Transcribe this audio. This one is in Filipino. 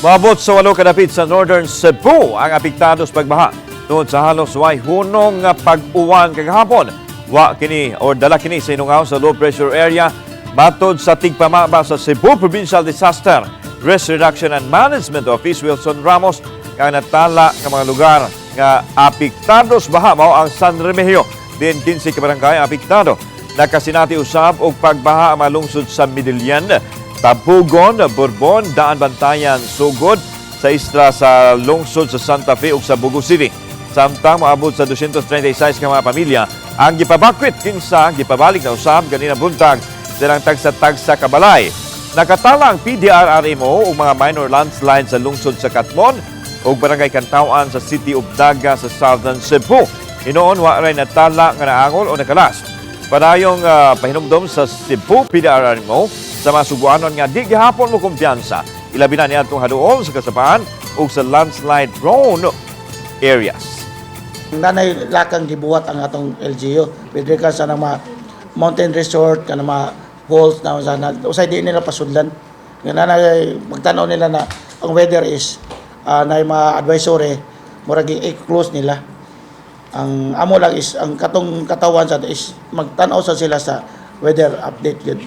Maabot sa 8 kadapit sa Northern Cebu ang apektado sa pagbaha. Tungod sa halos way hunong nga pag-uwan kagahapon. Wa kini or dala kini sa inungaw sa low pressure area matod sa tigpamaba sa Cebu Provincial Disaster Risk Reduction and Management Office Wilson Ramos nga natala nga mga lugar nga apektado sa baha mao ang San Remigio din 15 ka barangay apektado. Nakasinati usab og pagbaha ang malungsod sa Midillian, Tabugon, Bourbon, Daan Bantayan, Sugod sa isla sa lungsod sa Santa Fe ug sa Bugo City. Samtang moabot sa 236 ka mga pamilya ang gipabakwit kinsa gipabalik na usab ganina buntag silang tagsa-tagsa kabalay. Nakatala ang PDRRMO ug mga minor landslides sa lungsod sa Katmon ug barangay Kantawan sa City of Daga sa Southern Cebu. Hinoon wa ray natala nga naangol o nakalas. Padayong pahinumdom sa Cebu PDRRMO sa mga suguanon nga di gihapon mo kumpiyansa. Ilabi na niya itong haduol sa kasapaan o sa landslide prone areas. Nanay lakang gibuhat ang atong LGU with regards sa mga mountain resort, ka mga falls na usay di nila pasudlan. Nanay magtanaw nila na ang weather is na mga advisory murag i-close nila. Ang amo lang is ang katong katawan sa is magtanaw sa sila sa weather update yun.